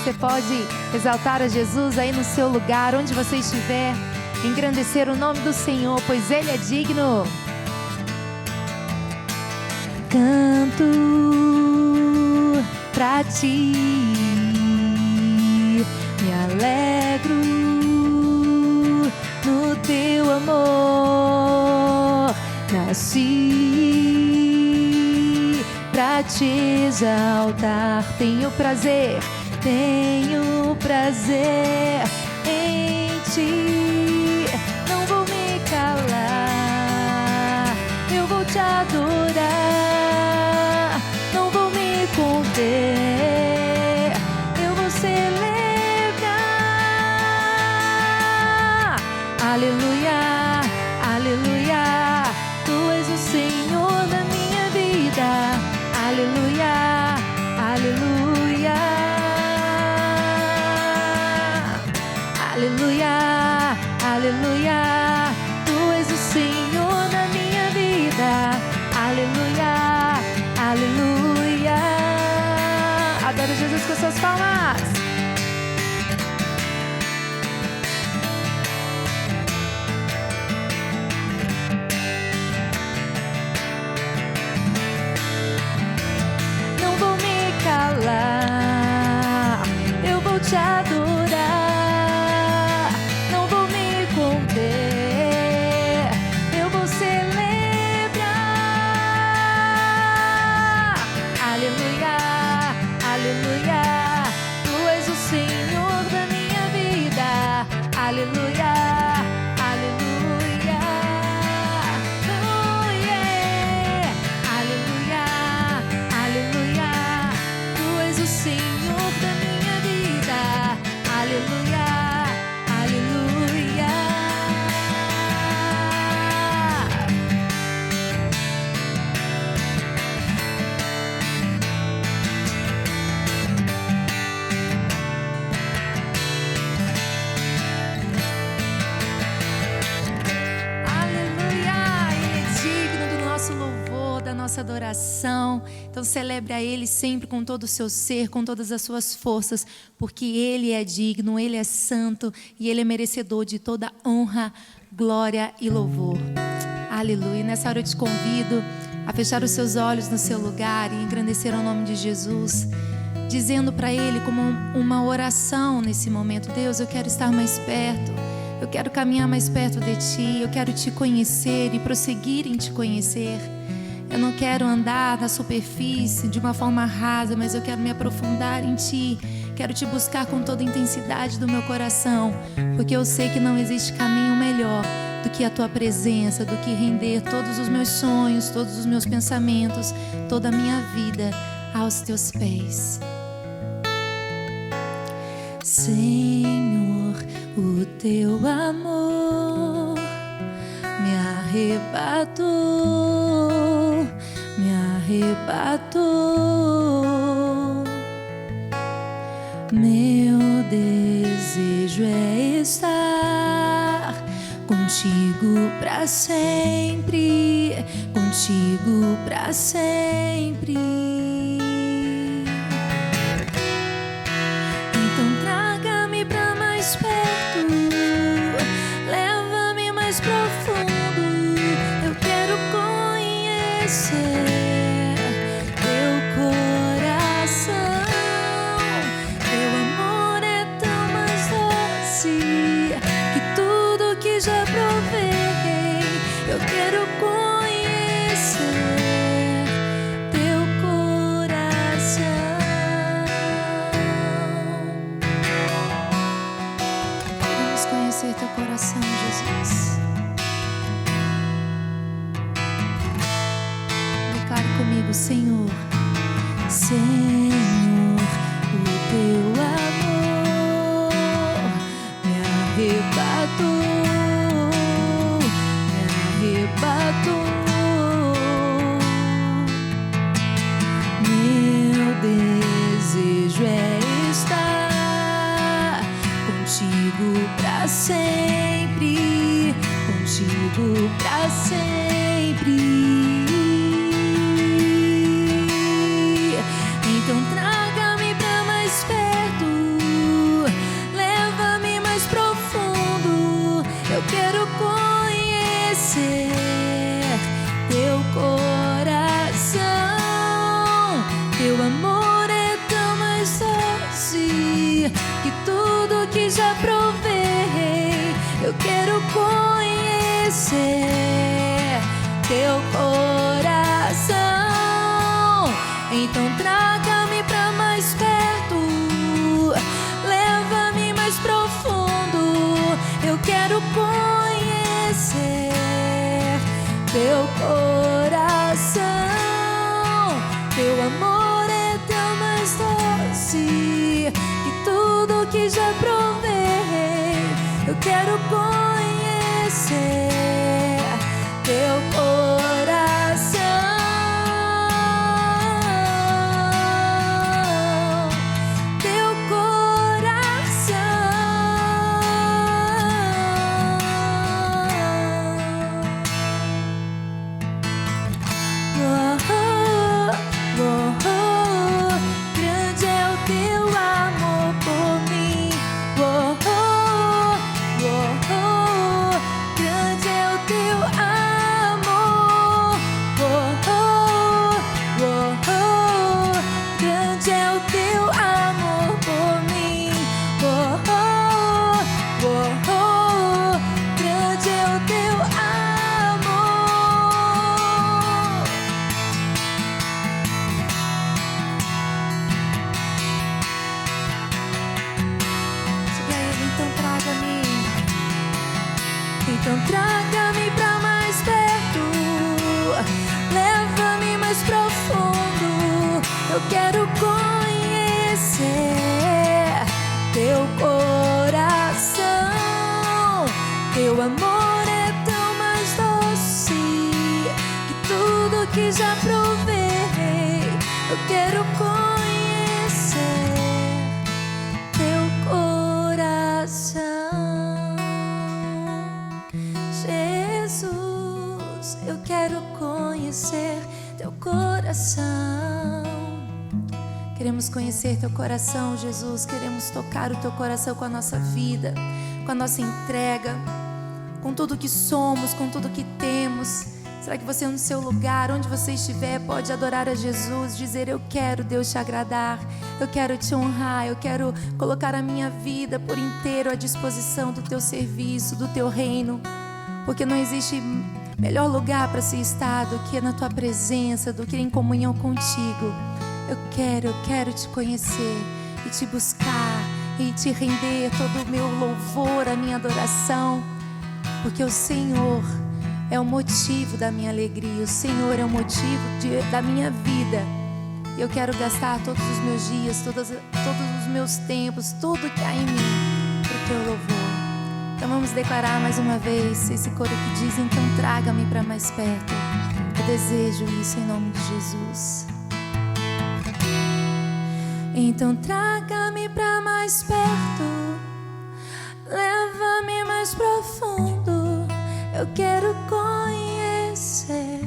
Você pode exaltar a Jesus aí no seu lugar, onde você estiver, engrandecer o nome do Senhor, pois Ele é digno. Canto pra ti, me alegro no teu amor, nasci pra te exaltar. Tenho prazer em ti, não vou me calar, eu vou te adorar, não vou me conter, eu vou celebrar. Aleluia, aleluia, tu és o Senhor da minha vida. Aleluia, aleluia, aleluia, aleluia, tu és o Senhor da minha vida. Aleluia, aleluia. Adoro Jesus com suas palmas. Não vou me calar, eu vou te adorar, não vou me conter, eu vou celebrar. Aleluia, aleluia, tu és o Senhor da minha vida. Aleluia, aleluia, oh yeah. Aleluia, aleluia, tu és o Senhor da minha vida. Aleluia, aleluia. Aleluia, Ele é digno do nosso louvor, da nossa adoração. Então celebre a Ele sempre com todo o seu ser, com todas as suas forças, porque Ele é digno, Ele é santo e Ele é merecedor de toda honra, glória e louvor. Aleluia. Nessa hora eu te convido a fechar os seus olhos no seu lugar e engrandecer o nome de Jesus, dizendo para Ele como uma oração nesse momento: Deus, eu quero estar mais perto, eu quero caminhar mais perto de Ti, eu quero Te conhecer e prosseguir em Te conhecer. Eu não quero andar na superfície de uma forma rasa, mas eu quero me aprofundar em Ti. Quero Te buscar com toda a intensidade do meu coração, porque eu sei que não existe caminho melhor do que a Tua presença, do que render todos os meus sonhos, todos os meus pensamentos, toda a minha vida aos Teus pés. Senhor, o Teu amor me arrebatou, me arrebatou. Meu desejo é estar contigo pra sempre, contigo pra sempre. Então traga-me pra mais perto, leva-me mais profundo. Eu quero conhecer Teu coração. Teu amor é tão mais doce que tudo que já provei. Eu quero conhecer Teu coração. Vamos conhecer Teu coração, Jesus. Declare comigo: Senhor, Senhor, o Teu amor me arrebatou, me arrebatou. Meu desejo é estar contigo pra sempre, contigo pra sempre. Então traga-me pra mais perto, Eu quero conhecer teu coração. Então traga-me pra mais perto, leva-me mais profundo. Eu quero conhecer teu coração. Teu amor é tão mais doce que tudo que já provei. Eu quero conhecer teu coração. Teu coração. Grande é o teu amor por mim. Grande é o teu amor. Grande é o teu amor por mim. Grande é o teu amor. Chega ele, então traga-me. Então traga-me pra mais perto, leva-me mais profundo. Eu quero conhecer teu coração. Teu amor é tão mais doce que tudo que já provei. Eu quero conhecer teu coração. Jesus, eu quero conhecer teu coração. Queremos conhecer teu coração, Jesus. Queremos tocar o teu coração com a nossa vida, com a nossa entrega, com tudo que somos, com tudo que temos. Será que você no seu lugar, onde você estiver, pode adorar a Jesus, dizer: eu quero, Deus, te agradar, eu quero te honrar, eu quero colocar a minha vida por inteiro à disposição do teu serviço, do teu reino, porque não existe melhor lugar para se estar do que na tua presença, do que em comunhão contigo. Eu quero te conhecer e te buscar e te render todo o meu louvor, a minha adoração, porque o Senhor é o motivo da minha alegria, o Senhor é o motivo da minha vida. Eu quero gastar todos os meus dias, todos os meus tempos, tudo que há em mim, para o teu louvor. Então vamos declarar mais uma vez esse coro que diz: então traga-me para mais perto. Eu desejo isso em nome de Jesus. Então traga-me para mais perto, leva-me mais profundo. Eu quero conhecer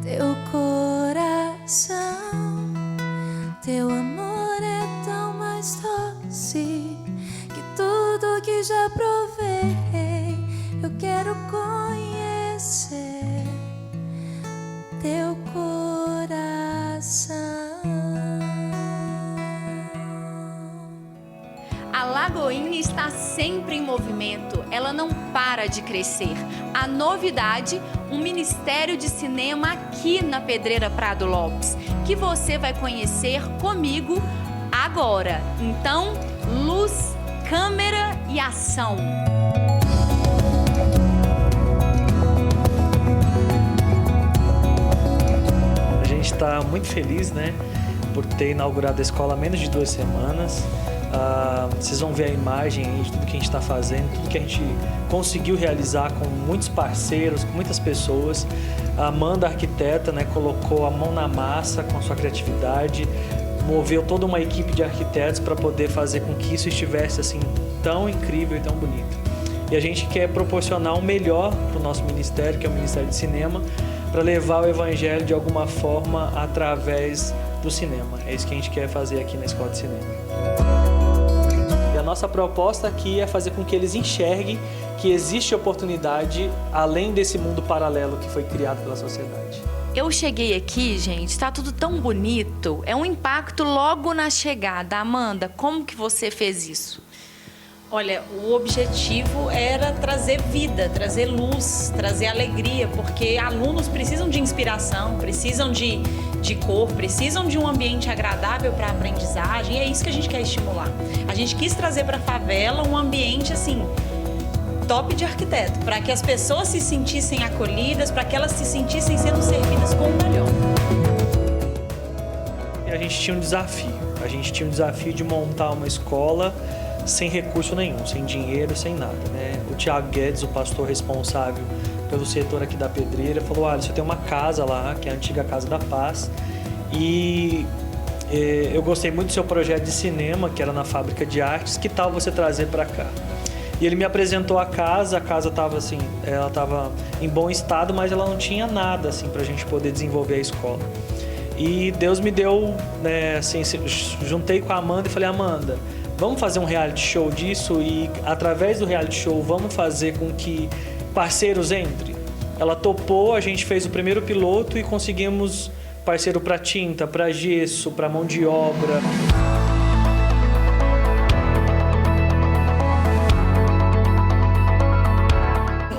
teu coração. Teu amor é tão mais doce que tudo que já provei. Eu quero conhecer teu coração. A Lagoinha está sempre em movimento, ela não para de crescer. A novidade, um ministério de cinema aqui na Pedreira Prado Lopes, que você vai conhecer comigo agora. Então, luz, câmera e ação. A gente está muito feliz, né, por ter inaugurado a escola há menos de 2 semanas. Vocês vão ver a imagem aí de tudo que a gente está fazendo, tudo que a gente conseguiu realizar com muitos parceiros, com muitas pessoas. A Amanda, a arquiteta, né, colocou a mão na massa com a sua criatividade, moveu toda uma equipe de arquitetos para poder fazer com que isso estivesse assim tão incrível e tão bonito. E a gente quer proporcionar o melhor para o nosso ministério, que é o Ministério de Cinema, para levar o Evangelho de alguma forma através do cinema. É isso que a gente quer fazer aqui na Escola de Cinema. A nossa proposta aqui é fazer com que eles enxerguem que existe oportunidade além desse mundo paralelo que foi criado pela sociedade. Eu cheguei aqui, gente, tá tudo tão bonito. É um impacto logo na chegada. Amanda, como que você fez isso? Olha, o objetivo era trazer vida, trazer luz, trazer alegria, porque alunos precisam de inspiração, precisam de cor, precisam de um ambiente agradável para a aprendizagem, e é isso que a gente quer estimular. A gente quis trazer para a favela um ambiente assim, top de arquiteto, para que as pessoas se sentissem acolhidas, para que elas se sentissem sendo servidas com o melhor. E a gente tinha um desafio de montar uma escola sem recurso nenhum, sem dinheiro, sem nada, né? O Thiago Guedes, o pastor responsável pelo setor aqui da Pedreira, falou: olha, você tem uma casa lá, que é a antiga Casa da Paz, e eu gostei muito do seu projeto de cinema, que era na Fábrica de Artes, que tal você trazer para cá? E ele me apresentou a casa estava assim, ela estava em bom estado, mas ela não tinha nada assim para a gente poder desenvolver a escola. E Deus me deu, né, assim, juntei com a Amanda e falei: Amanda, vamos fazer um reality show disso e através do reality show vamos fazer com que parceiros entrem? Ela topou, a gente fez o primeiro piloto e conseguimos parceiro para tinta, para gesso, para mão de obra.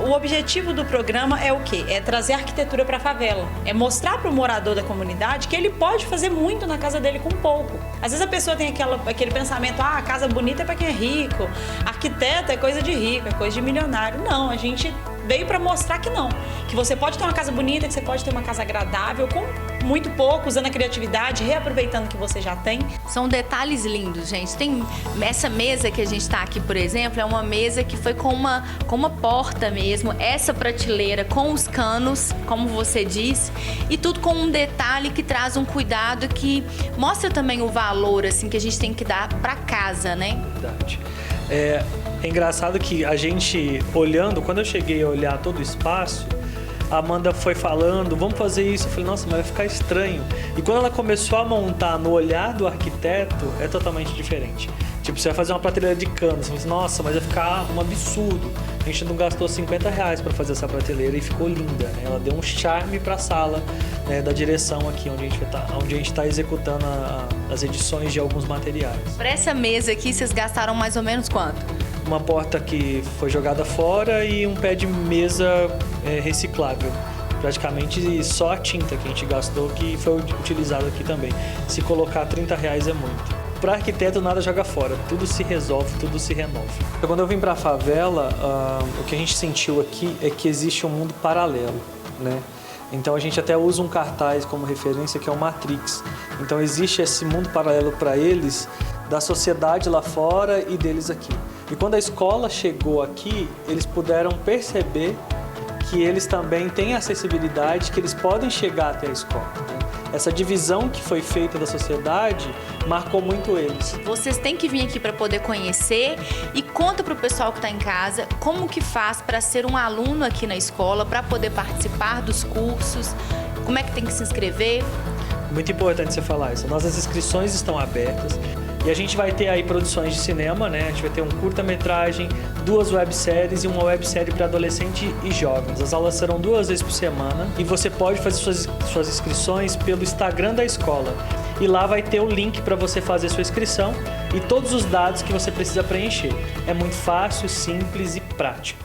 O objetivo do programa é o quê? É trazer arquitetura para a favela. É mostrar para o morador da comunidade que ele pode fazer muito na casa dele com pouco. Às vezes a pessoa tem aquele pensamento: a casa bonita é para quem é rico, arquiteto é coisa de rico, é coisa de milionário. Não, a gente veio para mostrar que não. Que você pode ter uma casa bonita, que você pode ter uma casa agradável, com muito pouco, usando a criatividade, reaproveitando o que você já tem. São detalhes lindos, gente. Tem essa mesa que a gente está aqui, por exemplo, é uma mesa que foi com uma porta mesmo, essa prateleira com os canos, como você disse, e tudo com um detalhe que traz um cuidado, que mostra também o valor assim que a gente tem que dar para casa, né? Verdade. É engraçado que a gente olhando, quando eu cheguei a olhar todo o espaço, a Amanda foi falando: vamos fazer isso. Eu falei: nossa, mas vai ficar estranho. E quando ela começou a montar no olhar do arquiteto, é totalmente diferente. Tipo, você vai fazer uma prateleira de canos, você fala: nossa, mas vai ficar um absurdo. A gente não gastou R$50 para fazer essa prateleira e ficou linda, né? Ela deu um charme para a sala, né, da direção aqui, onde a gente está executando as edições de alguns materiais. Para essa mesa aqui, vocês gastaram mais ou menos quanto? Uma porta que foi jogada fora e um pé de mesa reciclável. Praticamente só a tinta que a gente gastou, que foi utilizado aqui também. Se colocar R$30 é muito. Para arquiteto, nada joga fora, tudo se resolve, tudo se renova. Quando eu vim para a favela, o que a gente sentiu aqui é que existe um mundo paralelo, né? Então a gente até usa um cartaz como referência, que é o Matrix. Então existe esse mundo paralelo para eles, da sociedade lá fora e deles aqui. E quando a escola chegou aqui, eles puderam perceber que eles também têm acessibilidade, que eles podem chegar até a escola, né? Essa divisão que foi feita da sociedade marcou muito eles. Vocês têm que vir aqui para poder conhecer, e conta para o pessoal que está em casa como que faz para ser um aluno aqui na escola, para poder participar dos cursos, como é que tem que se inscrever. Muito importante você falar isso. Nossas inscrições estão abertas. E a gente vai ter aí produções de cinema, né? A gente vai ter um curta-metragem, 2 webséries e uma websérie para adolescente e jovens. As aulas serão 2 vezes por semana e você pode fazer suas inscrições pelo Instagram da escola. E lá vai ter o link para você fazer sua inscrição e todos os dados que você precisa preencher. É muito fácil, simples e prático.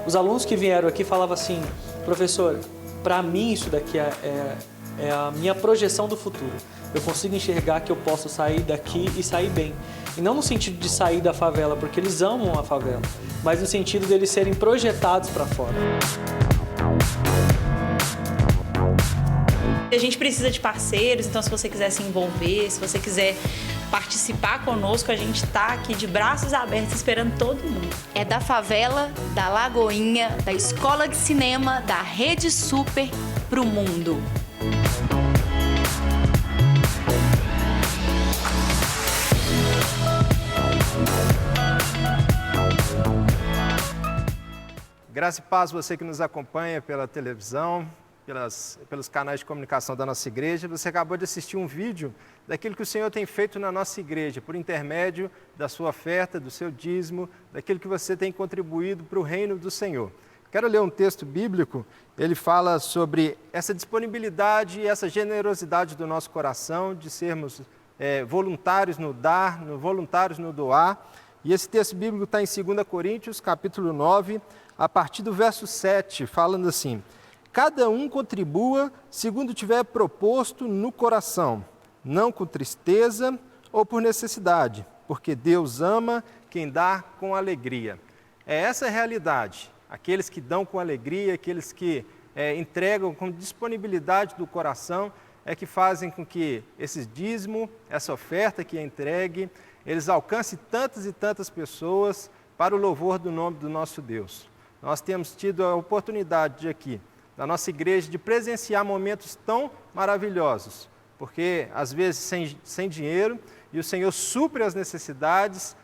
Os alunos que vieram aqui falavam assim: professor, para mim isso daqui é a minha projeção do futuro. Eu consigo enxergar que eu posso sair daqui e sair bem. E não no sentido de sair da favela, porque eles amam a favela, mas no sentido deles serem projetados para fora. A gente precisa de parceiros, então se você quiser se envolver, se você quiser participar conosco, a gente está aqui de braços abertos esperando todo mundo. É da favela, da Lagoinha, da Escola de Cinema, da Rede Super pro mundo. Graça e paz, você que nos acompanha pela televisão, pelos canais de comunicação da nossa igreja. Você acabou de assistir um vídeo daquilo que o Senhor tem feito na nossa igreja, por intermédio da sua oferta, do seu dízimo, daquilo que você tem contribuído para o reino do Senhor. quero ler um texto bíblico, ele fala sobre essa disponibilidade e essa generosidade do nosso coração, de sermos voluntários no dar, voluntários no doar. E esse texto bíblico está em 2 Coríntios, capítulo 9, a partir do verso 7, falando assim: cada um contribua segundo tiver proposto no coração, não com tristeza ou por necessidade, porque Deus ama quem dá com alegria. É essa a realidade. Aqueles que dão com alegria, aqueles que entregam com disponibilidade do coração, é que fazem com que esse dízimo, essa oferta que é entregue, eles alcancem tantas e tantas pessoas para o louvor do nome do nosso Deus. Nós temos tido a oportunidade aqui, da nossa igreja, de presenciar momentos tão maravilhosos, porque às vezes sem dinheiro, e o Senhor supre as necessidades,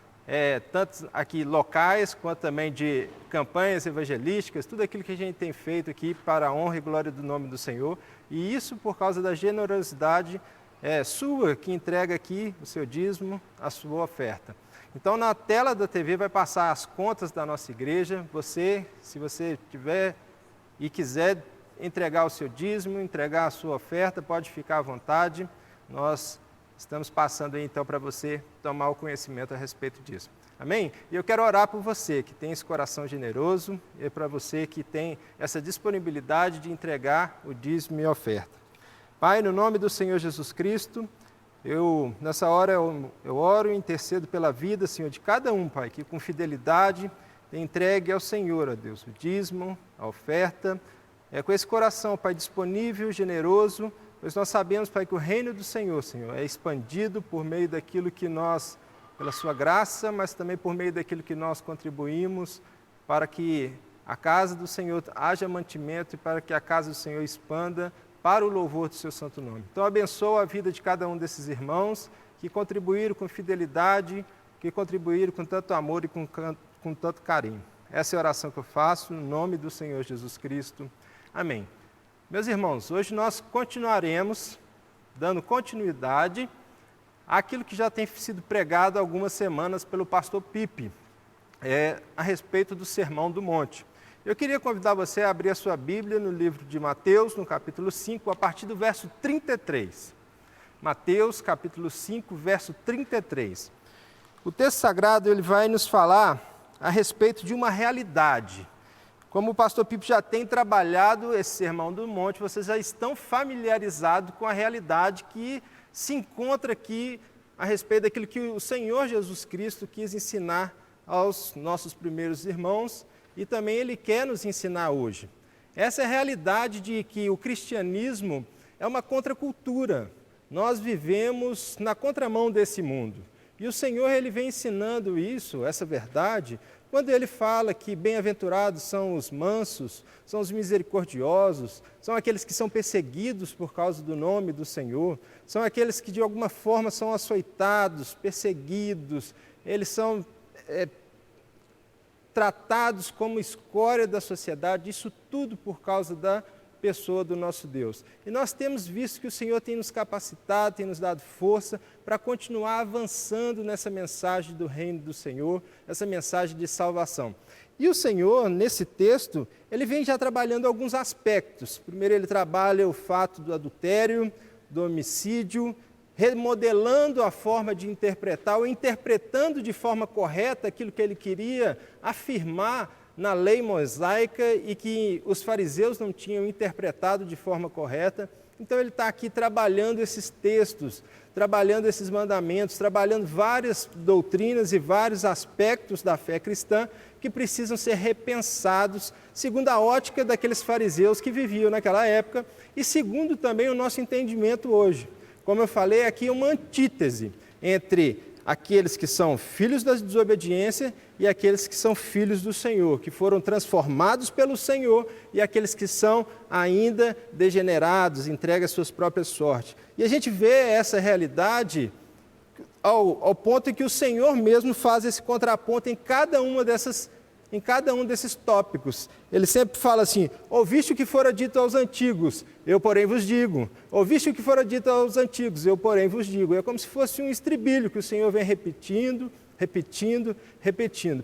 tanto aqui locais, quanto também de campanhas evangelísticas, tudo aquilo que a gente tem feito aqui para a honra e glória do nome do Senhor, e isso por causa da generosidade sua, que entrega aqui o seu dízimo, a sua oferta. Então, na tela da TV vai passar as contas da nossa igreja. Você, se você tiver e quiser entregar o seu dízimo, entregar a sua oferta, pode ficar à vontade. Nós estamos passando aí, então, para você tomar o conhecimento a respeito disso. Amém? E eu quero orar por você que tem esse coração generoso e para você que tem essa disponibilidade de entregar o dízimo e a oferta. Pai, no nome do Senhor Jesus Cristo, nessa hora eu oro e intercedo pela vida, Senhor, de cada um, Pai, que com fidelidade entregue ao Senhor, ó Deus, o dízimo, a oferta, com esse coração, Pai, disponível, generoso, pois nós sabemos, Pai, que o reino do Senhor, Senhor, é expandido por meio daquilo que nós, pela sua graça, mas também por meio daquilo que nós contribuímos para que a casa do Senhor haja mantimento e para que a casa do Senhor expanda para o louvor do seu santo nome. Então, abençoa a vida de cada um desses irmãos que contribuíram com fidelidade, que contribuíram com tanto amor e com tanto carinho. Essa é a oração que eu faço, no nome do Senhor Jesus Cristo. Amém. Meus irmãos, hoje nós continuaremos dando continuidade àquilo que já tem sido pregado há algumas semanas pelo pastor Pipe, a respeito do Sermão do Monte. Eu queria convidar você a abrir a sua Bíblia no livro de Mateus, no capítulo 5, a partir do verso 33. Mateus, capítulo 5, verso 33. O texto sagrado ele vai nos falar a respeito de uma realidade. Como o pastor Pipe já tem trabalhado esse Sermão do Monte, vocês já estão familiarizados com a realidade que se encontra aqui a respeito daquilo que o Senhor Jesus Cristo quis ensinar aos nossos primeiros irmãos, e também Ele quer nos ensinar hoje. Essa é a realidade de que o cristianismo é uma contracultura. Nós vivemos na contramão desse mundo. E o Senhor Ele vem ensinando isso, essa verdade, quando Ele fala que bem-aventurados são os mansos, são os misericordiosos, são aqueles que são perseguidos por causa do nome do Senhor, são aqueles que de alguma forma são açoitados, perseguidos, eles são tratados como escória da sociedade, isso tudo por causa da pessoa do nosso Deus. E nós temos visto que o Senhor tem nos capacitado, tem nos dado força para continuar avançando nessa mensagem do reino do Senhor, essa mensagem de salvação. E o Senhor, nesse texto, ele vem já trabalhando alguns aspectos. Primeiro ele trabalha o fato do adultério, do homicídio, remodelando a forma de interpretar, ou interpretando de forma correta aquilo que ele queria afirmar na lei mosaica e que os fariseus não tinham interpretado de forma correta. Então ele está aqui trabalhando esses textos, trabalhando esses mandamentos, trabalhando várias doutrinas e vários aspectos da fé cristã que precisam ser repensados segundo a ótica daqueles fariseus que viviam naquela época e segundo também o nosso entendimento hoje. Como eu falei, aqui é uma antítese entre aqueles que são filhos da desobediência e aqueles que são filhos do Senhor, que foram transformados pelo Senhor, e aqueles que são ainda degenerados, entregues às suas próprias sortes. E a gente vê essa realidade ao ponto em que o Senhor mesmo faz esse contraponto em cada um desses tópicos. Ele sempre fala assim: ouviste o que fora dito aos antigos, eu porém vos digo. Ouviste o que fora dito aos antigos, eu porém vos digo. É como se fosse um estribilho que o Senhor vem repetindo.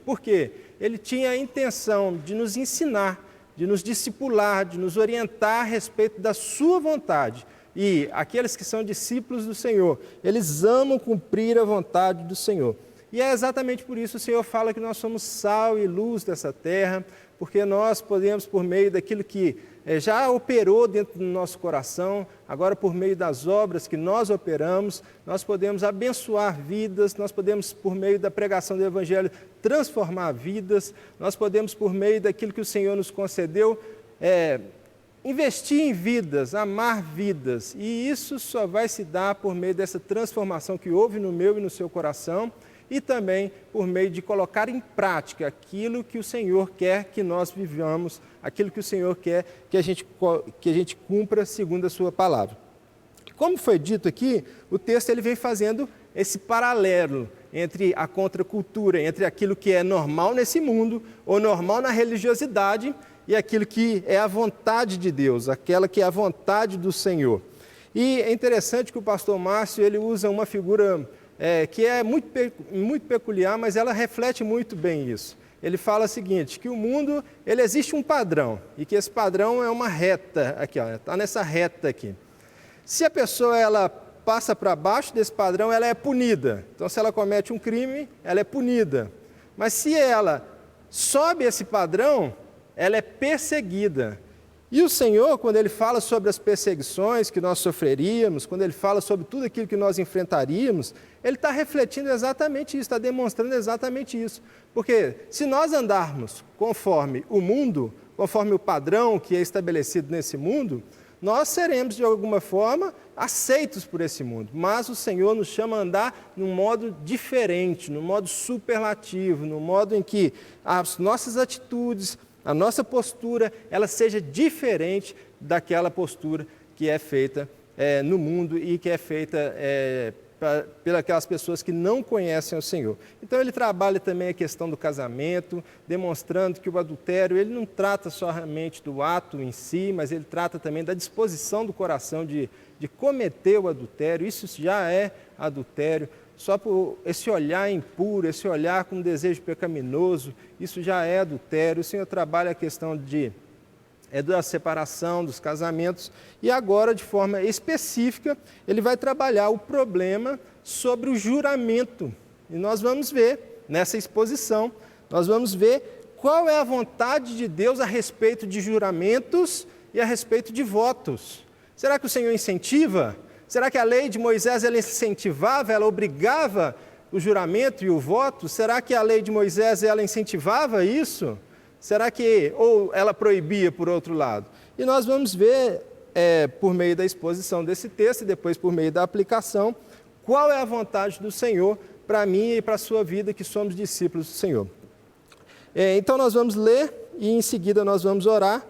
Por quê? Ele tinha a intenção de nos ensinar de nos discipular, de nos orientar a respeito da sua vontade. E aqueles que são discípulos do Senhor, eles amam cumprir a vontade do Senhor. E é exatamente por isso que o Senhor fala que nós somos sal e luz dessa terra, porque nós podemos, por meio daquilo que já operou dentro do nosso coração, agora por meio das obras que nós operamos, nós podemos abençoar vidas, nós podemos, por meio da pregação do Evangelho, transformar vidas, nós podemos, por meio daquilo que o Senhor nos concedeu, investir em vidas, amar vidas, e isso só vai se dar por meio dessa transformação que houve no meu e no seu coração, e também por meio de colocar em prática aquilo que o Senhor quer que nós vivamos, aquilo que o Senhor quer que a gente cumpra segundo a sua palavra. Como foi dito aqui, o texto ele vem fazendo esse paralelo entre a contracultura, entre aquilo que é normal nesse mundo, ou normal na religiosidade, e aquilo que é a vontade de Deus, aquela que é a vontade do Senhor. E é interessante que o pastor Márcio ele usa uma figura que é muito peculiar, mas ela reflete muito bem isso. Ele fala o seguinte, que o mundo, ele existe um padrão, e que esse padrão é uma reta, aqui, está nessa reta aqui. Se a pessoa ela passa para baixo desse padrão, ela é punida. Então, se ela comete um crime, ela é punida. Mas se ela sobe esse padrão, ela é perseguida. E o Senhor, quando Ele fala sobre as perseguições que nós sofreríamos, quando Ele fala sobre tudo aquilo que nós enfrentaríamos, Ele está refletindo exatamente isso, está demonstrando exatamente isso. Porque se nós andarmos conforme o mundo, conforme o padrão que é estabelecido nesse mundo, nós seremos, de alguma forma, aceitos por esse mundo. Mas o Senhor nos chama a andar num modo diferente, num modo superlativo, num modo em que as nossas atitudes, a nossa postura, ela seja diferente daquela postura que é feita no mundo e que é feita pelas pessoas que não conhecem o Senhor. Então ele trabalha também a questão do casamento, demonstrando que o adultério, ele não trata somente do ato em si, mas ele trata também da disposição do coração de cometer o adultério, isso já é adultério. Só por esse olhar impuro, esse olhar com desejo pecaminoso, isso já é adultério. O Senhor trabalha a questão da separação, dos casamentos, e agora, de forma específica, Ele vai trabalhar o problema sobre o juramento. E nós vamos ver, nessa exposição, nós vamos ver qual é a vontade de Deus a respeito de juramentos e a respeito de votos. Será que o Senhor incentiva? Será que a lei de Moisés ela incentivava, ela obrigava o juramento e o voto? Será que a lei de Moisés ela incentivava isso? Será que, ou ela proibia por outro lado? E nós vamos ver, por meio da exposição desse texto e depois por meio da aplicação, qual é a vontade do Senhor para mim e para a sua vida, que somos discípulos do Senhor. Então nós vamos ler e em seguida nós vamos orar,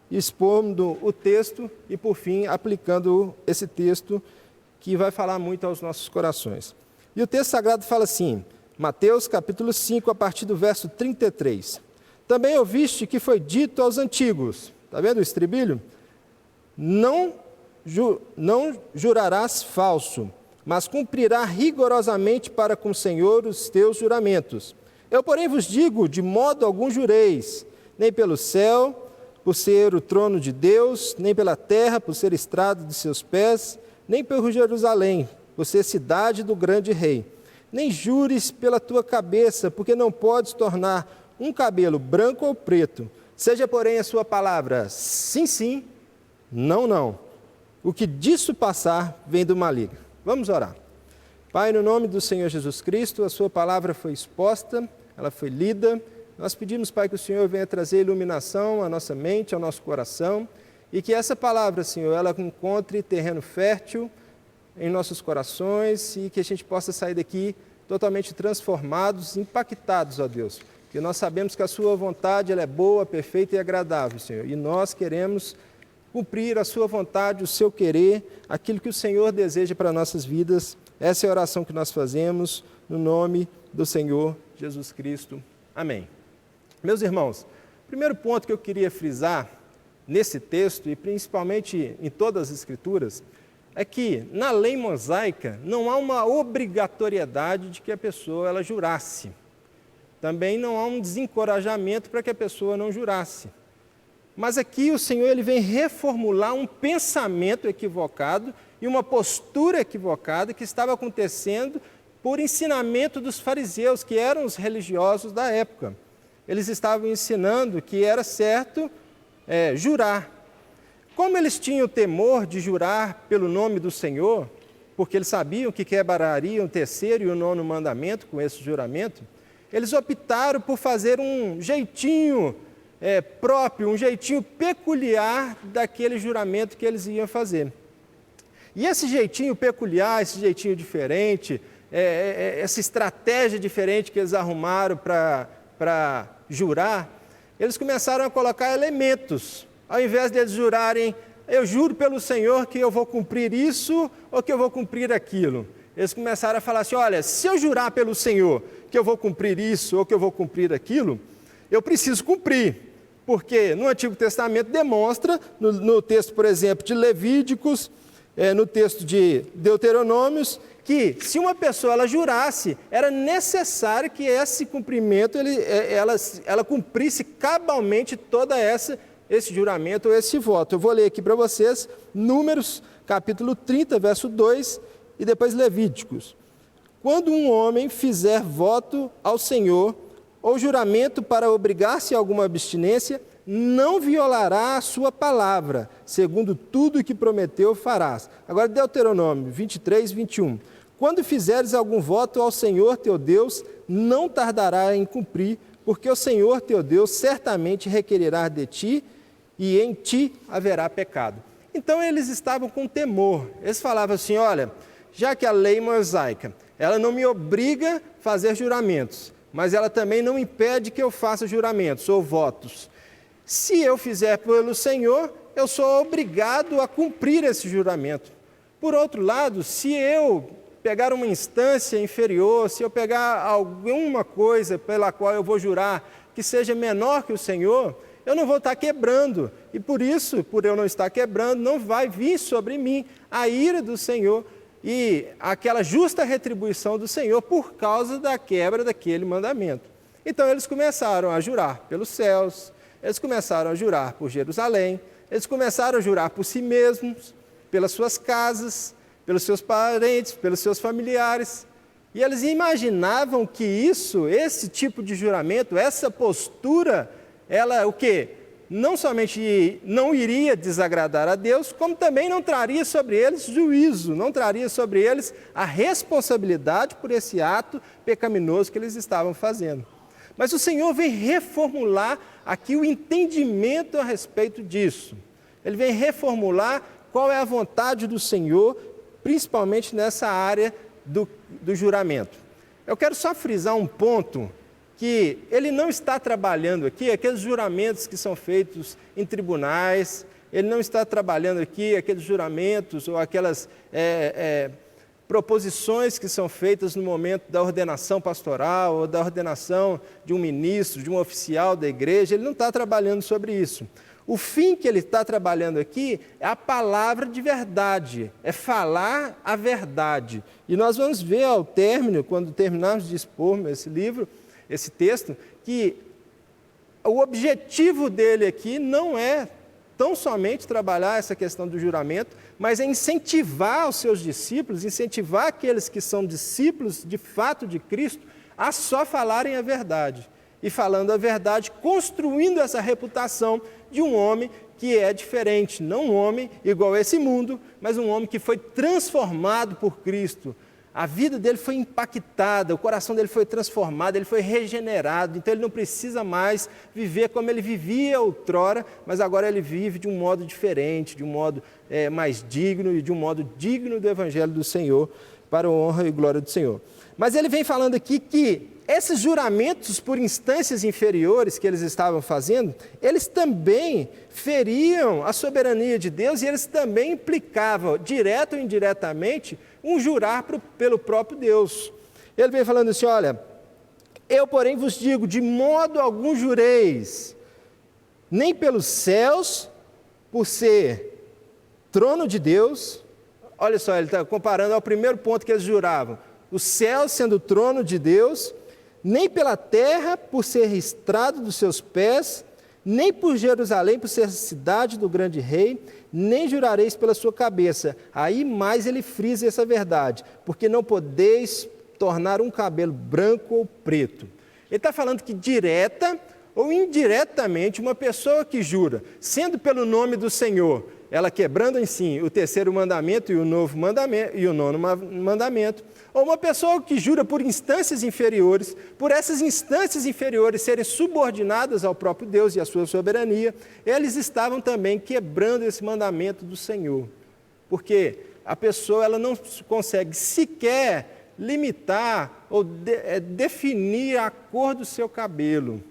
expondo o texto e, por fim, aplicando esse texto que vai falar muito aos nossos corações. E o texto sagrado fala assim, Mateus capítulo 5, a partir do verso 33. Também ouviste que foi dito aos antigos, está vendo o estribilho? Não jurarás falso, mas cumprirá rigorosamente para com o Senhor os teus juramentos. Eu, porém, vos digo, de modo algum jureis, nem pelo céu, por ser o trono de Deus, nem pela terra, por ser estrado de seus pés, nem por Jerusalém, por ser cidade do grande rei. Nem jures pela tua cabeça, porque não podes tornar um cabelo branco ou preto. Seja, porém, a sua palavra sim, sim, não, não. O que disso passar vem do maligno. Vamos orar. Pai, no nome do Senhor Jesus Cristo, a sua palavra foi exposta, ela foi lida. Nós pedimos, Pai, que o Senhor venha trazer iluminação à nossa mente, ao nosso coração, e que essa palavra, Senhor, ela encontre terreno fértil em nossos corações e que a gente possa sair daqui totalmente transformados, impactados, ó Deus. Porque nós sabemos que a sua vontade ela é boa, perfeita e agradável, Senhor, e nós queremos cumprir a sua vontade, o seu querer, aquilo que o Senhor deseja para nossas vidas. Essa é a oração que nós fazemos no nome do Senhor Jesus Cristo. Amém. Meus irmãos, o primeiro ponto que eu queria frisar nesse texto, e principalmente em todas as Escrituras, é que na lei mosaica não há uma obrigatoriedade de que a pessoa ela jurasse. Também não há um desencorajamento para que a pessoa não jurasse. Mas aqui o Senhor ele vem reformular um pensamento equivocado e uma postura equivocada que estava acontecendo por ensinamento dos fariseus, que eram os religiosos da época. Eles estavam ensinando que era certo jurar. Como eles tinham temor de jurar pelo nome do Senhor, porque eles sabiam que quebrariam o 3º e o 9º mandamento com esse juramento, eles optaram por fazer um jeitinho próprio, um jeitinho peculiar daquele juramento que eles iam fazer. E esse jeitinho peculiar, esse jeitinho diferente, essa estratégia diferente que eles arrumaram para jurar, eles começaram a colocar elementos. Ao invés de eles jurarem, eu juro pelo Senhor que eu vou cumprir isso ou que eu vou cumprir aquilo. Eles começaram a falar assim, olha, se eu jurar pelo Senhor que eu vou cumprir isso ou que eu vou cumprir aquilo, eu preciso cumprir. Porque no Antigo Testamento demonstra, no texto, por exemplo, de Levíticos, no texto de Deuteronômios, que se uma pessoa ela jurasse, era necessário que esse cumprimento, ela cumprisse cabalmente toda esse juramento ou esse voto. Eu vou ler aqui para vocês, Números, capítulo 30, verso 2, e depois Levíticos. Quando um homem fizer voto ao Senhor, ou juramento para obrigar-se a alguma abstinência, não violará a sua palavra, segundo tudo o que prometeu farás. Agora, Deuteronômio 23, 21. Quando fizeres algum voto ao Senhor teu Deus, não tardará em cumprir, porque o Senhor teu Deus certamente requererá de ti, e em ti haverá pecado. Então, eles estavam com temor. Eles falavam assim, olha, já que a lei mosaica, ela não me obriga a fazer juramentos, mas ela também não impede que eu faça juramentos ou votos. Se eu fizer pelo Senhor, eu sou obrigado a cumprir esse juramento. Por outro lado, se eu pegar uma instância inferior, se eu pegar alguma coisa pela qual eu vou jurar que seja menor que o Senhor, eu não vou estar quebrando. E por isso, por eu não estar quebrando, não vai vir sobre mim a ira do Senhor e aquela justa retribuição do Senhor por causa da quebra daquele mandamento. Então eles começaram a jurar pelos céus, eles começaram a jurar por Jerusalém, eles começaram a jurar por si mesmos, pelas suas casas, pelos seus parentes, pelos seus familiares. E eles imaginavam que esse tipo de juramento, essa postura, ela o quê? Não somente não iria desagradar a Deus, como também não traria sobre eles juízo, não traria sobre eles a responsabilidade por esse ato pecaminoso que eles estavam fazendo. Mas o Senhor vem reformular aqui o entendimento a respeito disso. Ele vem reformular qual é a vontade do Senhor, principalmente nessa área do juramento. Eu quero só frisar um ponto que ele não está trabalhando aqui aqueles juramentos que são feitos em tribunais, ele não está trabalhando aqui aqueles juramentos ou aquelas proposições que são feitas no momento da ordenação pastoral ou da ordenação de um ministro, de um oficial da igreja, ele não está trabalhando sobre isso. O fim que ele está trabalhando aqui é a palavra de verdade, é falar a verdade. E nós vamos ver ao término, quando terminarmos de expor esse livro, esse texto, que o objetivo dele aqui não é tão somente trabalhar essa questão do juramento, mas é incentivar os seus discípulos, incentivar aqueles que são discípulos de fato de Cristo, a só falarem a verdade. E falando a verdade, construindo essa reputação de um homem que é diferente, não um homem igual a esse mundo, mas um homem que foi transformado por Cristo. A vida dele foi impactada, o coração dele foi transformado, ele foi regenerado, então ele não precisa mais viver como ele vivia outrora, mas agora ele vive de um modo diferente, de um modo mais digno e de um modo digno do Evangelho do Senhor, para a honra e glória do Senhor. Mas ele vem falando aqui que esses juramentos por instâncias inferiores que eles estavam fazendo, eles também feriam a soberania de Deus e eles também implicavam, direto ou indiretamente, um jurar pelo próprio Deus. Ele vem falando assim, olha, eu porém vos digo, de modo algum jureis, nem pelos céus, por ser trono de Deus. Olha só, ele está comparando ao primeiro ponto que eles juravam, os céus sendo o trono de Deus, nem pela terra, por ser estrado dos seus pés, nem por Jerusalém, por ser cidade do grande rei, nem jurareis pela sua cabeça. Aí mais ele frisa essa verdade, porque não podeis tornar um cabelo branco ou preto. Ele está falando que direta ou indiretamente uma pessoa que jura, sendo pelo nome do Senhor, ela quebrando em si o terceiro mandamento e o novo mandamento e o nono mandamento, ou uma pessoa que jura por instâncias inferiores, por essas instâncias inferiores serem subordinadas ao próprio Deus e à sua soberania, eles estavam também quebrando esse mandamento do Senhor. Porque a pessoa ela não consegue sequer limitar ou definir a cor do seu cabelo.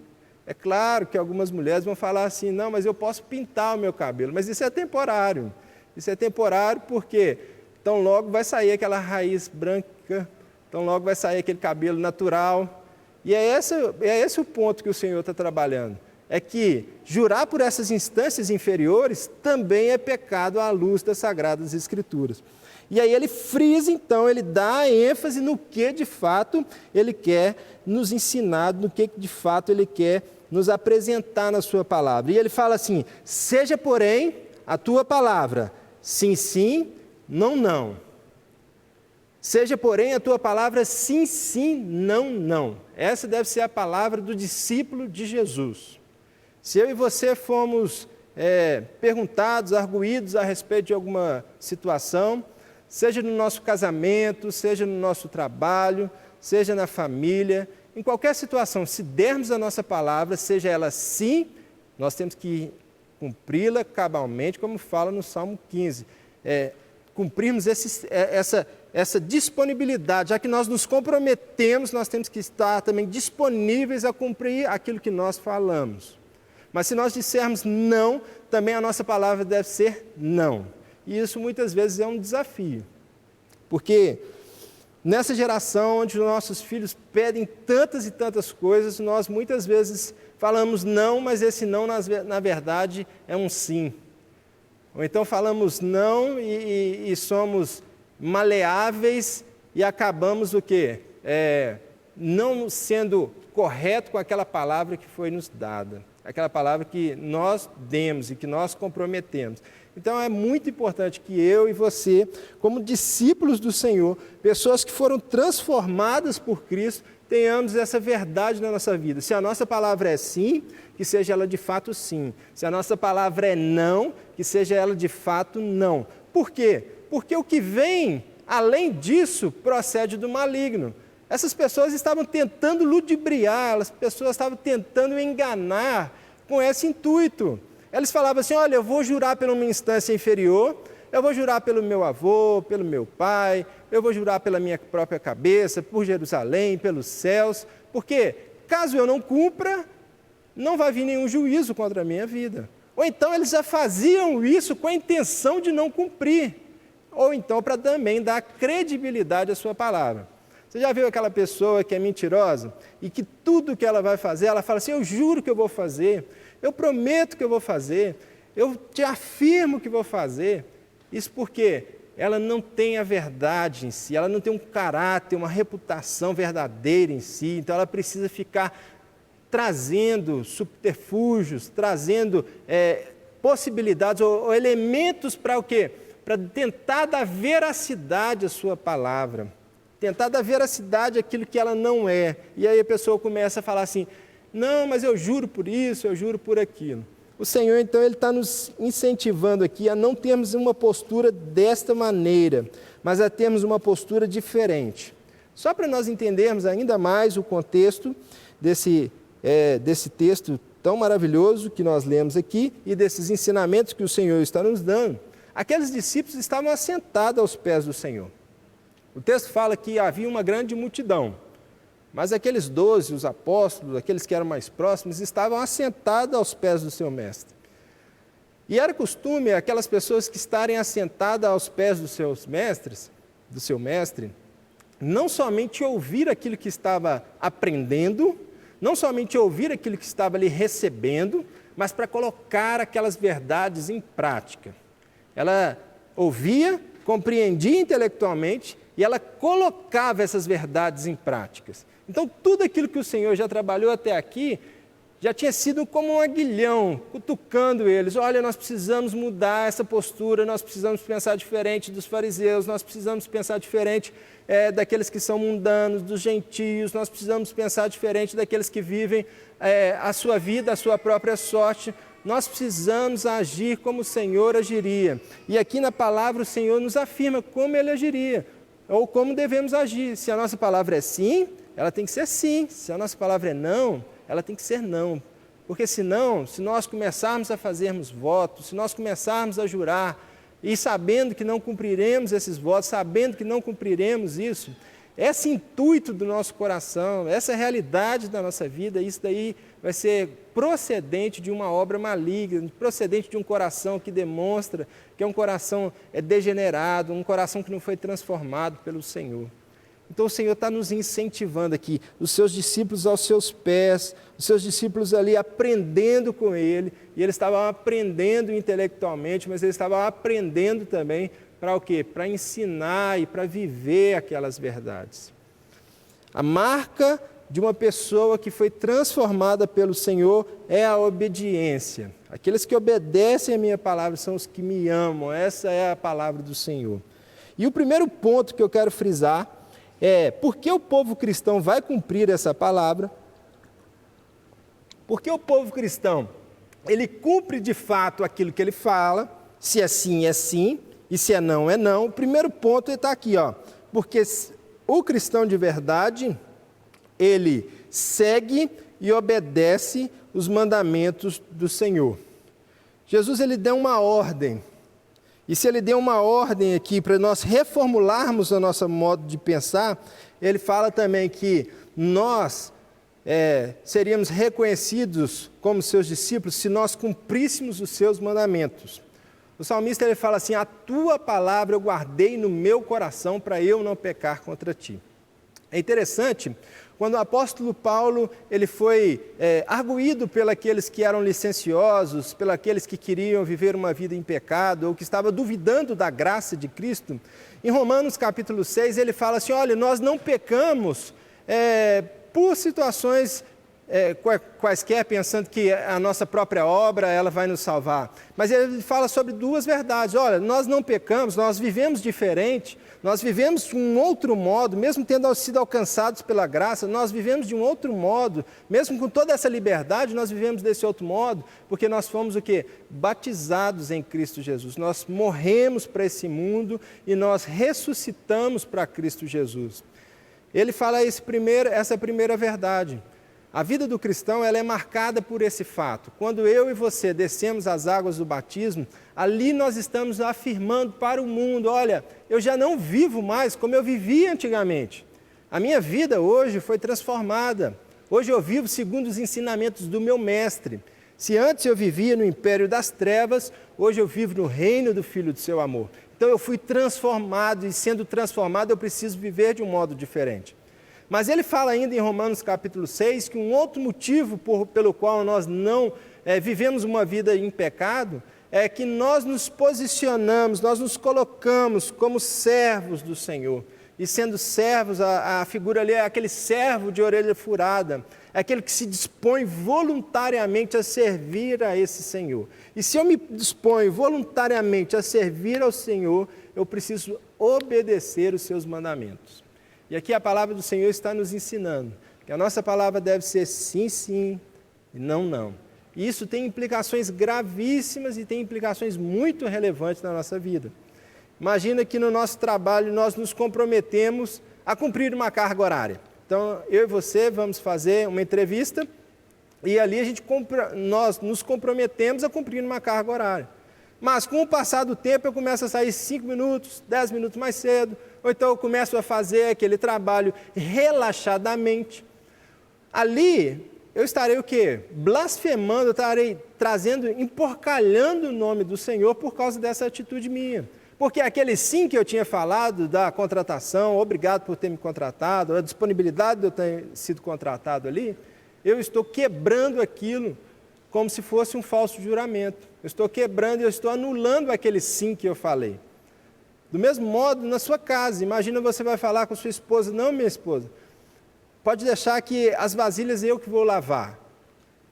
É claro que algumas mulheres vão falar assim, não, mas eu posso pintar o meu cabelo, mas isso é temporário. Isso é temporário porque tão logo vai sair aquela raiz branca, tão logo vai sair aquele cabelo natural. E é esse o ponto que o Senhor está trabalhando. É que jurar por essas instâncias inferiores também é pecado à luz das Sagradas Escrituras. E aí ele frisa, então, ele dá ênfase no que de fato ele quer nos ensinar, no que de fato ele quer nos apresentar na sua palavra. E ele fala assim, seja, porém, a tua palavra, sim, sim, não, não. Seja, porém, a tua palavra, sim, sim, não, não. Essa deve ser a palavra do discípulo de Jesus. Se eu e você fomos perguntados, arguídos a respeito de alguma situação, seja no nosso casamento, seja no nosso trabalho, seja na família, em qualquer situação, se dermos a nossa palavra, seja ela sim, nós temos que cumpri-la cabalmente, como fala no Salmo 15. Cumprirmos essa disponibilidade, já que nós nos comprometemos, nós temos que estar também disponíveis a cumprir aquilo que nós falamos. Mas se nós dissermos não, também a nossa palavra deve ser não. E isso muitas vezes é um desafio, porque nessa geração onde os nossos filhos pedem tantas e tantas coisas, nós muitas vezes falamos não, mas esse não na verdade é um sim. Ou então falamos não e somos maleáveis e acabamos o quê? Não sendo correto com aquela palavra que foi nos dada, aquela palavra que nós demos e que nós comprometemos. Então é muito importante que eu e você, como discípulos do Senhor, pessoas que foram transformadas por Cristo, tenhamos essa verdade na nossa vida. Se a nossa palavra é sim, que seja ela de fato sim. Se a nossa palavra é não, que seja ela de fato não. Por quê? Porque o que vem além disso procede do maligno. Essas pessoas estavam tentando ludibriar, as pessoas estavam tentando enganar com esse intuito. Eles falavam assim, olha, eu vou jurar por uma instância inferior, eu vou jurar pelo meu avô, pelo meu pai, eu vou jurar pela minha própria cabeça, por Jerusalém, pelos céus, porque caso eu não cumpra, não vai vir nenhum juízo contra a minha vida. Ou então eles já faziam isso com a intenção de não cumprir, ou então para também dar credibilidade à sua palavra. Você já viu aquela pessoa que é mentirosa e que tudo que ela vai fazer, ela fala assim, eu juro que eu vou fazer, eu prometo que eu vou fazer, eu te afirmo que vou fazer. Isso porque ela não tem a verdade em si, ela não tem um caráter, uma reputação verdadeira em si, então ela precisa ficar trazendo subterfúgios, trazendo possibilidades ou elementos para o quê? Para tentar dar veracidade à sua palavra, tentar dar veracidade àquilo que ela não é. E aí a pessoa começa a falar assim, não, mas eu juro por isso, eu juro por aquilo. O Senhor, então, Ele está nos incentivando aqui a não termos uma postura desta maneira, mas a termos uma postura diferente. Só para nós entendermos ainda mais o contexto desse texto tão maravilhoso que nós lemos aqui e desses ensinamentos que o Senhor está nos dando, aqueles discípulos estavam assentados aos pés do Senhor. O texto fala que havia uma grande multidão, mas aqueles 12, os apóstolos, aqueles que eram mais próximos, estavam assentados aos pés do seu mestre. E era costume aquelas pessoas que estarem assentadas aos pés dos seus mestres, do seu mestre, não somente ouvir aquilo que estava aprendendo, não somente ouvir aquilo que estava ali recebendo, mas para colocar aquelas verdades em prática. Ela ouvia, compreendia intelectualmente e ela colocava essas verdades em práticas. Então, tudo aquilo que o Senhor já trabalhou até aqui, já tinha sido como um aguilhão, cutucando eles. Olha, nós precisamos mudar essa postura, nós precisamos pensar diferente dos fariseus, nós precisamos pensar diferente daqueles que são mundanos, dos gentios, nós precisamos pensar diferente daqueles que vivem a sua vida, a sua própria sorte. Nós precisamos agir como o Senhor agiria. E aqui na palavra o Senhor nos afirma como Ele agiria, ou como devemos agir. Se a nossa palavra é sim, ela tem que ser sim. Se a nossa palavra é não, ela tem que ser não. Porque senão, se nós começarmos a fazermos votos, se nós começarmos a jurar, e sabendo que não cumpriremos esses votos, sabendo que não cumpriremos isso, esse intuito do nosso coração, essa realidade da nossa vida, isso daí vai ser procedente de uma obra maligna, procedente de um coração que demonstra que é um coração degenerado, um coração que não foi transformado pelo Senhor. Então o Senhor está nos incentivando aqui, os seus discípulos aos seus pés, os seus discípulos ali aprendendo com Ele, e eles estavam aprendendo intelectualmente, mas eles estavam aprendendo também para o quê? Para ensinar e para viver aquelas verdades. A marca de uma pessoa que foi transformada pelo Senhor é a obediência. Aqueles que obedecem a minha palavra são os que me amam, essa é a palavra do Senhor. E o primeiro ponto que eu quero frisar por que o povo cristão vai cumprir essa palavra? Porque o povo cristão, ele cumpre de fato aquilo que ele fala, se é sim, é sim, e se é não, é não. O primeiro ponto está aqui, porque o cristão de verdade, ele segue e obedece os mandamentos do Senhor. Jesus, ele deu uma ordem. E se ele deu uma ordem aqui para nós reformularmos o nosso modo de pensar, ele fala também que nós seríamos reconhecidos como seus discípulos se nós cumpríssemos os seus mandamentos. O salmista ele fala assim: a tua palavra eu guardei no meu coração para eu não pecar contra ti. É interessante, quando o apóstolo Paulo ele foi arguído pelos que eram licenciosos, pelos que queriam viver uma vida em pecado, ou que estavam duvidando da graça de Cristo, em Romanos capítulo 6 ele fala assim: olha, nós não pecamos por situações quaisquer, pensando que a nossa própria obra ela vai nos salvar. Mas ele fala sobre duas verdades. Olha, nós não pecamos, nós vivemos diferente, nós vivemos de um outro modo, mesmo tendo sido alcançados pela graça, nós vivemos de um outro modo, mesmo com toda essa liberdade, nós vivemos desse outro modo, porque nós fomos o quê? Batizados em Cristo Jesus. Nós morremos para esse mundo e nós ressuscitamos para Cristo Jesus. Ele fala essa primeira verdade. A vida do cristão ela é marcada por esse fato. Quando eu e você descemos as águas do batismo, ali nós estamos afirmando para o mundo: olha, eu já não vivo mais como eu vivia antigamente. A minha vida hoje foi transformada. Hoje eu vivo segundo os ensinamentos do meu mestre. Se antes eu vivia no império das trevas, hoje eu vivo no reino do Filho do seu amor. Então eu fui transformado, e sendo transformado eu preciso viver de um modo diferente. Mas ele fala ainda em Romanos capítulo 6 que um outro motivo pelo qual nós não vivemos uma vida em pecado é que nós nos posicionamos, nós nos colocamos como servos do Senhor. E sendo servos, a figura ali é aquele servo de orelha furada, é aquele que se dispõe voluntariamente a servir a esse Senhor. E se eu me disponho voluntariamente a servir ao Senhor, eu preciso obedecer os seus mandamentos. E aqui a palavra do Senhor está nos ensinando que a nossa palavra deve ser sim, sim e não, não. E isso tem implicações gravíssimas e tem implicações muito relevantes na nossa vida. Imagina que no nosso trabalho nós nos comprometemos a cumprir uma carga horária. Então, eu e você vamos fazer uma entrevista e ali nós nos comprometemos a cumprir uma carga horária. Mas com o passar do tempo eu começo a sair 5 minutos, 10 minutos mais cedo, ou então eu começo a fazer aquele trabalho relaxadamente. Ali eu estarei o quê? Blasfemando, eu estarei emporcalhando o nome do Senhor por causa dessa atitude minha. Porque aquele sim que eu tinha falado da contratação, obrigado por ter me contratado, a disponibilidade de eu ter sido contratado ali, eu estou quebrando aquilo como se fosse um falso juramento. Eu estou quebrando, eu estou anulando aquele sim que eu falei. Do mesmo modo, na sua casa, imagina você vai falar com sua esposa: não, minha esposa, pode deixar que as vasilhas eu que vou lavar.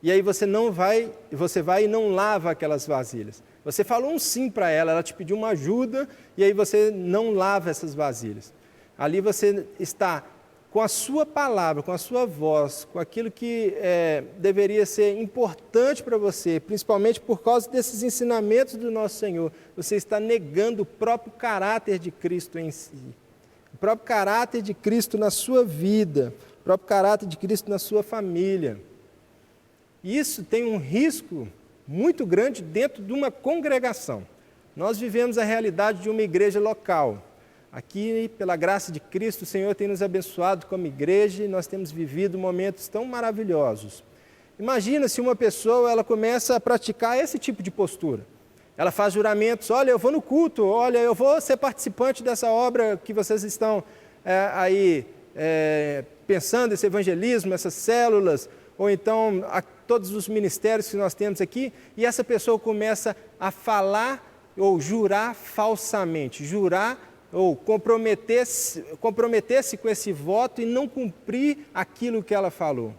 e aí você vai e não lava aquelas vasilhas. Você falou um sim para ela, ela te pediu uma ajuda, e aí você não lava essas vasilhas. Ali você está com a sua palavra, com a sua voz, com aquilo que deveria ser importante para você, principalmente por causa desses ensinamentos do nosso Senhor. Você está negando o próprio caráter de Cristo em si, o próprio caráter de Cristo na sua vida, o próprio caráter de Cristo na sua família. Isso tem um risco muito grande dentro de uma congregação. Nós vivemos a realidade de uma igreja local. Aqui, pela graça de Cristo, o Senhor tem nos abençoado como igreja e nós temos vivido momentos tão maravilhosos. Imagina se uma pessoa ela começa a praticar esse tipo de postura. Ela faz juramentos, olha, eu vou no culto, olha, eu vou ser participante dessa obra que vocês estão pensando, esse evangelismo, essas células, ou então todos os ministérios que nós temos aqui, e essa pessoa começa a falar ou jurar falsamente, jurar ou comprometer-se com esse voto e não cumprir aquilo que ela falou.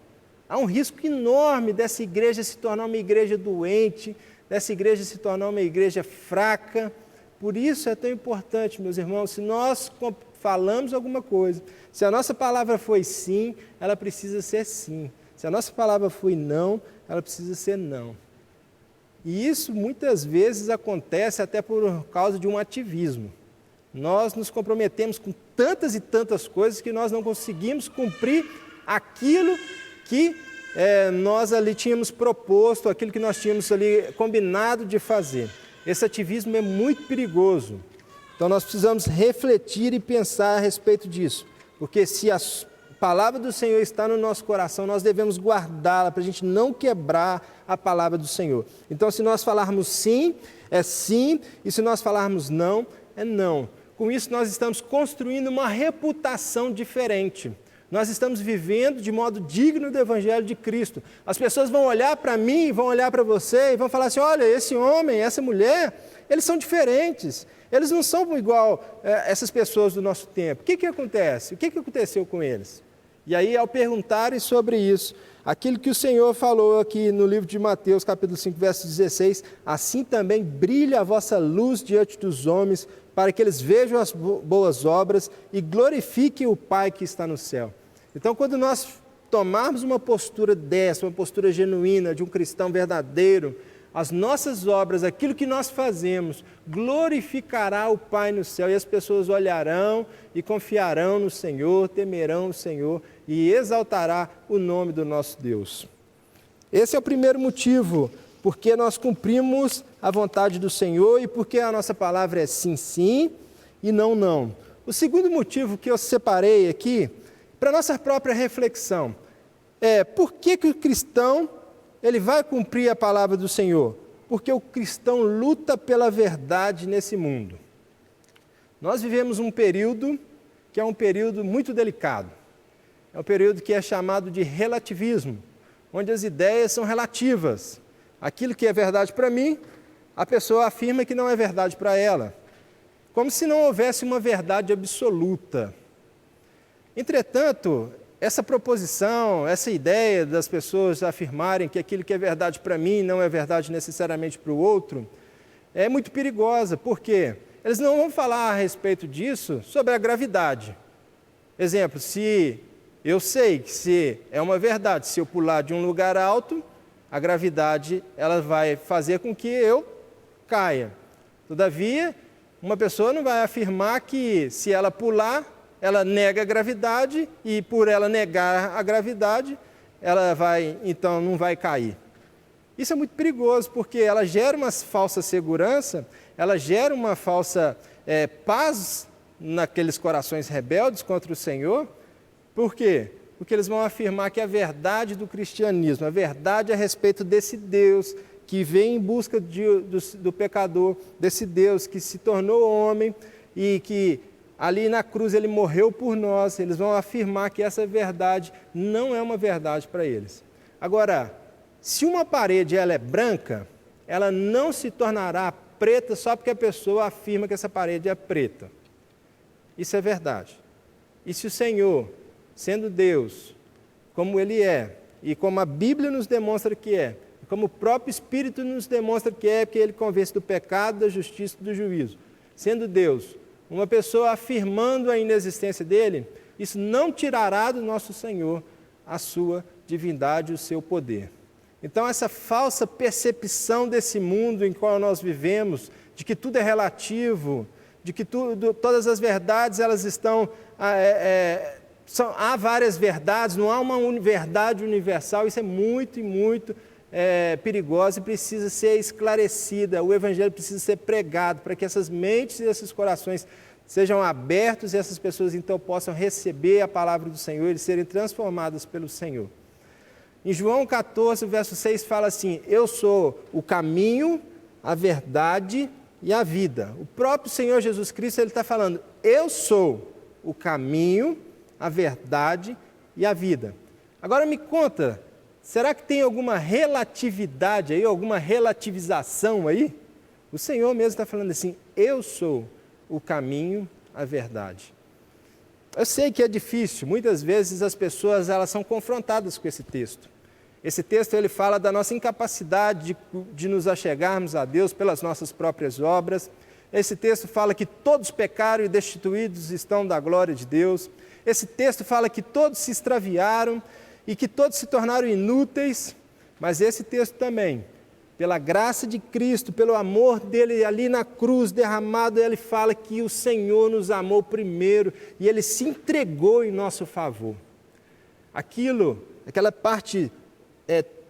Há um risco enorme dessa igreja se tornar uma igreja doente, dessa igreja se tornar uma igreja fraca. Por isso é tão importante, meus irmãos, se nós falamos alguma coisa, se a nossa palavra foi sim, ela precisa ser sim. Se a nossa palavra foi não, ela precisa ser não. E isso muitas vezes acontece até por causa de um ativismo. Nós nos comprometemos com tantas e tantas coisas que nós não conseguimos cumprir aquilo que nós ali tínhamos proposto, aquilo que nós tínhamos ali combinado de fazer. Esse ativismo é muito perigoso. Então nós precisamos refletir e pensar a respeito disso. Porque se a palavra do Senhor está no nosso coração, nós devemos guardá-la para a gente não quebrar a palavra do Senhor. Então, se nós falarmos sim, é sim, e se nós falarmos não, é não. Com isso, nós estamos construindo uma reputação diferente. Nós estamos vivendo de modo digno do Evangelho de Cristo. As pessoas vão olhar para mim, vão olhar para você e vão falar assim, olha, esse homem, essa mulher, eles são diferentes. Eles não são igual essas pessoas do nosso tempo. O que acontece? O que aconteceu com eles? E aí, ao perguntarem sobre isso, aquilo que o Senhor falou aqui no livro de Mateus, capítulo 5, verso 16, assim também brilha a vossa luz diante dos homens, para que eles vejam as boas obras e glorifiquem o Pai que está no céu. Então, quando nós tomarmos uma postura dessa, uma postura genuína de um cristão verdadeiro, as nossas obras, aquilo que nós fazemos, glorificará o Pai no céu, e as pessoas olharão e confiarão no Senhor, temerão o Senhor e exaltará o nome do nosso Deus. Esse é o primeiro motivo, porque nós cumprimos a vontade do Senhor e porque a nossa palavra é sim, sim e não, não. O segundo motivo que eu separei aqui, para a nossa própria reflexão, é por que o cristão ele vai cumprir a palavra do Senhor? Porque o cristão luta pela verdade nesse mundo. Nós vivemos um período que é um período muito delicado. É um período que é chamado de relativismo, onde as ideias são relativas. Aquilo que é verdade para mim, a pessoa afirma que não é verdade para ela. Como se não houvesse uma verdade absoluta. Entretanto, essa proposição, essa ideia das pessoas afirmarem que aquilo que é verdade para mim não é verdade necessariamente para o outro, é muito perigosa. Por quê? Eles não vão falar a respeito disso sobre a gravidade. Exemplo, se eu sei que se é uma verdade, se eu pular de um lugar alto, a gravidade ela vai fazer com que eu caia. Todavia, uma pessoa não vai afirmar que se ela pular, ela nega a gravidade e por ela negar a gravidade, ela então não vai cair. Isso é muito perigoso porque ela gera uma falsa segurança, ela gera uma falsa paz naqueles corações rebeldes contra o Senhor. Por quê? Porque eles vão afirmar que a verdade do cristianismo, a verdade a respeito desse Deus que vem em busca do pecador, desse Deus que se tornou homem e que ali na cruz ele morreu por nós, eles vão afirmar que essa verdade não é uma verdade para eles. Agora, se uma parede ela é branca, ela não se tornará preta só porque a pessoa afirma que essa parede é preta. Isso é verdade. E se o Senhor, sendo Deus, como Ele é, e como a Bíblia nos demonstra que é, como o próprio Espírito nos demonstra que é, porque ele convence do pecado, da justiça e do juízo. Sendo Deus uma pessoa afirmando a inexistência dele, isso não tirará do nosso Senhor a sua divindade e o seu poder. Então, essa falsa percepção desse mundo em qual nós vivemos, de que tudo é relativo, de que todas as verdades elas estão... há várias verdades, não há uma verdade universal, isso é muito e muito perigoso e precisa ser esclarecida. O Evangelho precisa ser pregado para que essas mentes e esses corações sejam abertos e essas pessoas então possam receber a palavra do Senhor e serem transformadas pelo Senhor. Em João 14, verso 6 fala assim: eu sou o caminho, a verdade e a vida. O próprio Senhor Jesus Cristo ele está falando: eu sou o caminho, a verdade e a vida. Agora me conta, será que tem alguma relatividade aí, alguma relativização aí? O Senhor mesmo está falando assim: eu sou o caminho, a verdade. Eu sei que é difícil, muitas vezes as pessoas elas são confrontadas com esse texto. Esse texto ele fala da nossa incapacidade de nos achegarmos a Deus pelas nossas próprias obras. Esse texto fala que todos pecaram e destituídos estão da glória de Deus. Esse texto fala que todos se extraviaram e que todos se tornaram inúteis. Mas esse texto também, pela graça de Cristo, pelo amor dele ali na cruz derramado, ele fala que o Senhor nos amou primeiro e ele se entregou em nosso favor. Aquela parte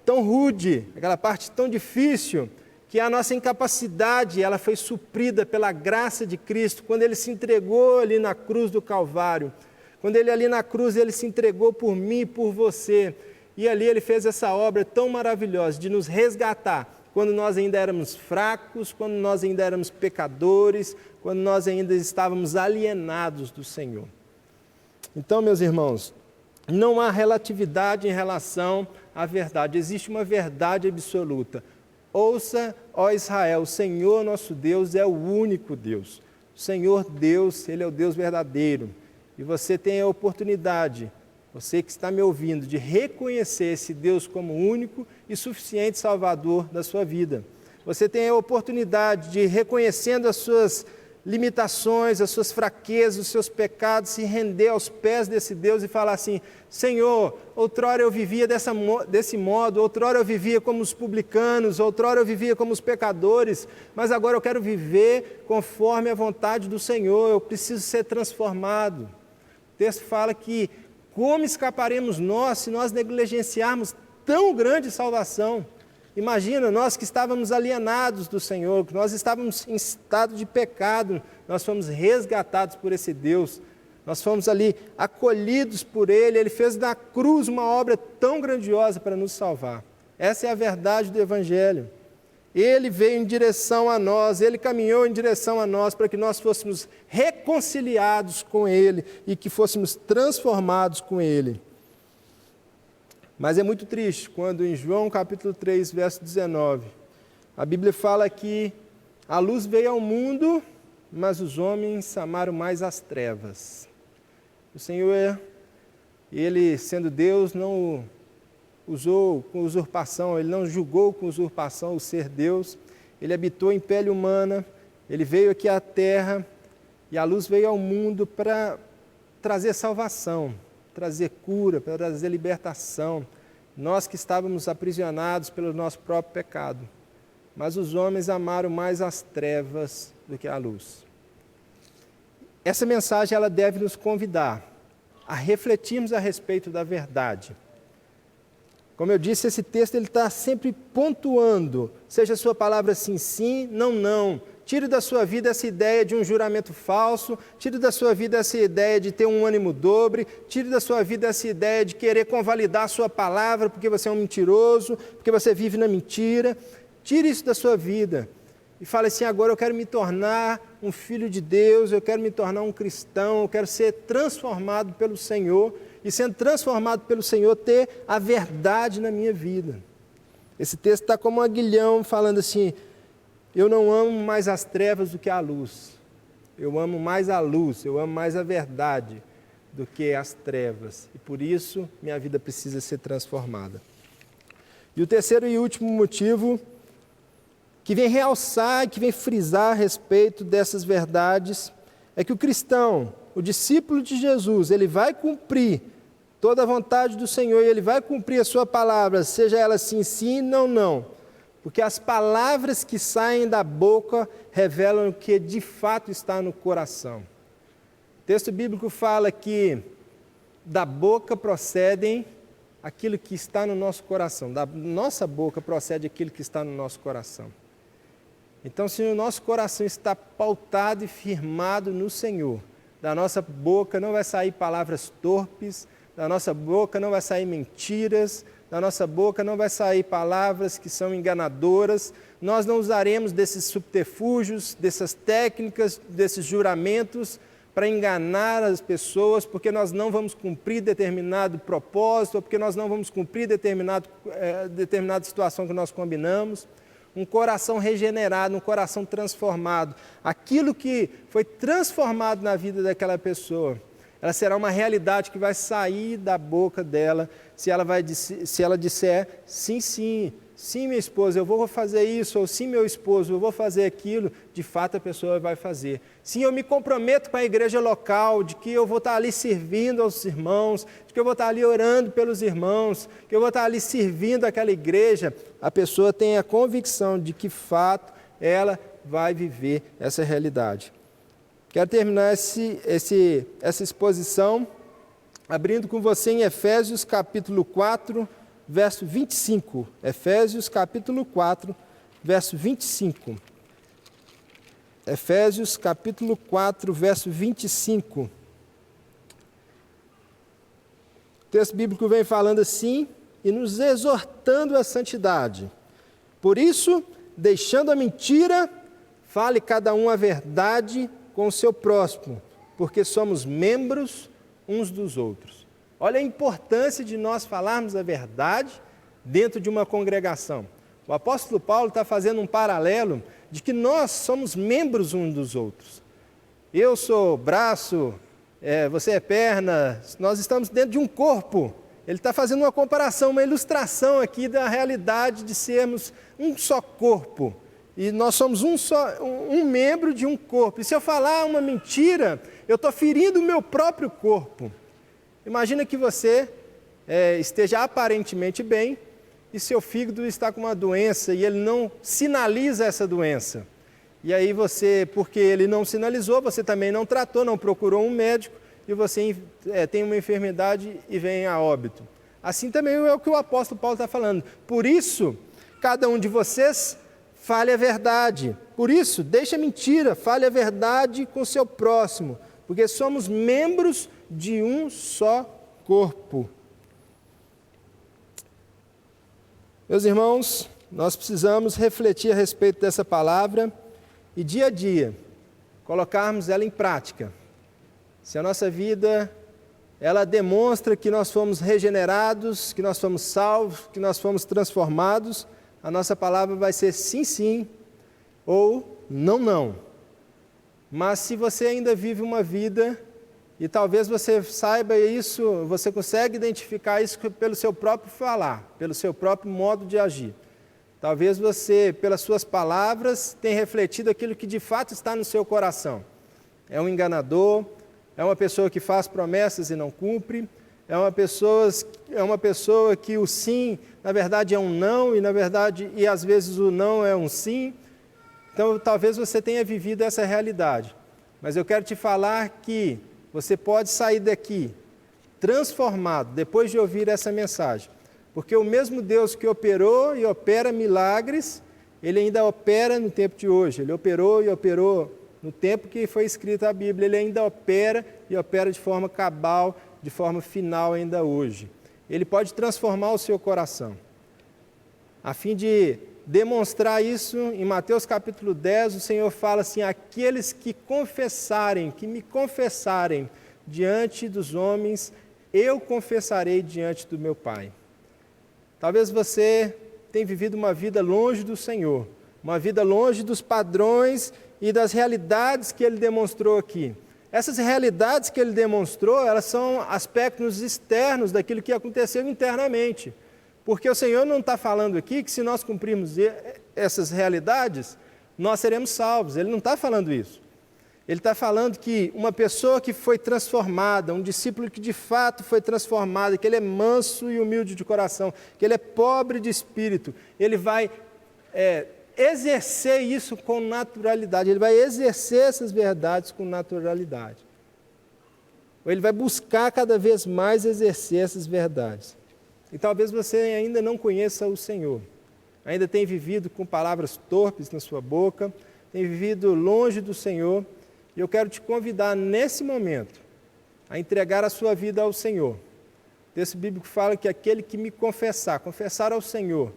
tão rude, aquela parte tão difícil, que a nossa incapacidade ela foi suprida pela graça de Cristo, quando ele se entregou ali na cruz do Calvário, quando ele ali na cruz ele se entregou por mim e por você, e ali ele fez essa obra tão maravilhosa de nos resgatar, quando nós ainda éramos fracos, quando nós ainda éramos pecadores, quando nós ainda estávamos alienados do Senhor. Então, meus irmãos, não há relatividade em relação à verdade, existe uma verdade absoluta. Ouça, ó Israel, o Senhor nosso Deus é o único Deus. O Senhor Deus, Ele é o Deus verdadeiro. E você tem a oportunidade, você que está me ouvindo, de reconhecer esse Deus como único e suficiente Salvador da sua vida. Você tem a oportunidade de, reconhecendo as suas limitações, as suas fraquezas, os seus pecados, se render aos pés desse Deus e falar assim: Senhor, outrora eu vivia desse modo, outrora eu vivia como os publicanos, outrora eu vivia como os pecadores, mas agora eu quero viver conforme a vontade do Senhor, eu preciso ser transformado. O texto fala que como escaparemos nós se nós negligenciarmos tão grande salvação? Imagina, nós que estávamos alienados do Senhor, que nós estávamos em estado de pecado, nós fomos resgatados por esse Deus, nós fomos ali acolhidos por Ele, Ele fez na cruz uma obra tão grandiosa para nos salvar. Essa é a verdade do Evangelho. Ele veio em direção a nós, Ele caminhou em direção a nós para que nós fôssemos reconciliados com Ele e que fôssemos transformados com Ele. Mas é muito triste quando em João capítulo 3, verso 19, a Bíblia fala que a luz veio ao mundo, mas os homens amaram mais as trevas. O Senhor, Ele sendo Deus, não usou com usurpação, Ele não julgou com usurpação o ser Deus, Ele habitou em pele humana, Ele veio aqui à terra e a luz veio ao mundo para trazer salvação, trazer cura, para trazer libertação. Nós que estávamos aprisionados pelo nosso próprio pecado. Mas os homens amaram mais as trevas do que a luz. Essa mensagem ela deve nos convidar a refletirmos a respeito da verdade. Como eu disse, esse texto ele está sempre pontuando, seja a sua palavra sim, sim, não, não. Tire da sua vida essa ideia de um juramento falso, tire da sua vida essa ideia de ter um ânimo dobre, tire da sua vida essa ideia de querer convalidar a sua palavra porque você é um mentiroso, porque você vive na mentira. Tire isso da sua vida e fale assim: agora eu quero me tornar um filho de Deus, eu quero me tornar um cristão, eu quero ser transformado pelo Senhor e, sendo transformado pelo Senhor, ter a verdade na minha vida. Esse texto está como um aguilhão falando assim: eu não amo mais as trevas do que a luz. Eu amo mais a luz, eu amo mais a verdade. do que as trevas. E por isso, minha vida precisa ser transformada. E o terceiro e último motivo que vem realçar, que vem frisar a respeito dessas verdades, é que o cristão, o discípulo de Jesus, ele vai cumprir toda a vontade do Senhor e ele vai cumprir a sua palavra, seja ela sim, sim, não, não. Porque as palavras que saem da boca revelam o que de fato está no coração. O texto bíblico fala que da boca procedem aquilo que está no nosso coração. Da nossa boca procede aquilo que está no nosso coração. Então, se o nosso coração está pautado e firmado no Senhor, da nossa boca não vai sair palavras torpes, da nossa boca não vai sair mentiras, da nossa boca não vai sair palavras que são enganadoras. Nós não usaremos desses subterfúgios, dessas técnicas, desses juramentos para enganar as pessoas, porque nós não vamos cumprir determinado propósito, ou porque nós não vamos cumprir determinada situação que nós combinamos. Um coração regenerado, um coração transformado. Aquilo que foi transformado na vida daquela pessoa, ela será uma realidade que vai sair da boca dela, se ela disser, sim, sim, sim, minha esposa, eu vou fazer isso, ou sim, meu esposo, eu vou fazer aquilo, de fato a pessoa vai fazer. Sim, eu me comprometo com a igreja local, de que eu vou estar ali servindo aos irmãos, de que eu vou estar ali orando pelos irmãos, que eu vou estar ali servindo aquela igreja. A pessoa tem a convicção de que, de fato, ela vai viver essa realidade. Quero terminar essa exposição abrindo com você em Efésios capítulo 4, verso 25. Efésios capítulo 4, verso 25. Efésios capítulo 4, verso 25. O texto bíblico vem falando assim e nos exortando à santidade. Por isso, deixando a mentira, fale cada um a verdade com o seu próximo, porque somos membros uns dos outros. Olha a importância de nós falarmos a verdade dentro de uma congregação. O apóstolo Paulo está fazendo um paralelo de que nós somos membros uns dos outros. Eu sou braço, você é perna, nós estamos dentro de um corpo. Ele está fazendo uma comparação, uma ilustração aqui da realidade de sermos um só corpo. E nós somos um membro de um corpo. E se eu falar uma mentira, eu estou ferindo o meu próprio corpo. Imagina que você esteja aparentemente bem e seu fígado está com uma doença e ele não sinaliza essa doença. E aí você, porque ele não sinalizou, você também não tratou, não procurou um médico e você tem uma enfermidade e vem a óbito. Assim também é o que o apóstolo Paulo está falando. Por isso, cada um de vocês fale a verdade. Por isso, deixe a mentira, fale a verdade com o seu próximo, porque somos membros de um só corpo. Meus irmãos, nós precisamos refletir a respeito dessa palavra e dia a dia colocarmos ela em prática. Se a nossa vida ela demonstra que nós fomos regenerados, que nós fomos salvos, que nós fomos transformados, a nossa palavra vai ser sim, sim, ou não, não. Mas se você ainda vive uma vida, e talvez você saiba isso, você consegue identificar isso pelo seu próprio falar, pelo seu próprio modo de agir. Talvez você, pelas suas palavras, tenha refletido aquilo que de fato está no seu coração. É um enganador, é uma pessoa que faz promessas e não cumpre, é uma pessoa que o sim, na verdade, é um não, e às vezes o não é um sim. Então, talvez você tenha vivido essa realidade. Mas eu quero te falar que você pode sair daqui transformado, depois de ouvir essa mensagem. Porque o mesmo Deus que operou e opera milagres, Ele ainda opera no tempo de hoje. Ele operou e operou no tempo que foi escrita a Bíblia. Ele ainda opera e opera de forma cabal, de forma final ainda hoje. Ele pode transformar o seu coração. A fim de demonstrar isso, em Mateus capítulo 10, o Senhor fala assim, aqueles que me confessarem diante dos homens, eu confessarei diante do meu Pai. Talvez você tenha vivido uma vida longe do Senhor, uma vida longe dos padrões e das realidades que Ele demonstrou aqui. Essas realidades que ele demonstrou, elas são aspectos externos daquilo que aconteceu internamente. Porque o Senhor não está falando aqui que se nós cumprirmos essas realidades, nós seremos salvos. Ele não está falando isso. Ele está falando que uma pessoa que foi transformada, um discípulo que de fato foi transformado, que ele é manso e humilde de coração, que ele é pobre de espírito, ele vai exercer isso com naturalidade, ele vai exercer essas verdades com naturalidade. Ou ele vai buscar cada vez mais exercer essas verdades. E talvez você ainda não conheça o Senhor, ainda tenha vivido com palavras torpes na sua boca, tenha vivido longe do Senhor, e eu quero te convidar nesse momento a entregar a sua vida ao Senhor. O texto bíblico fala que aquele que me confessar ao Senhor,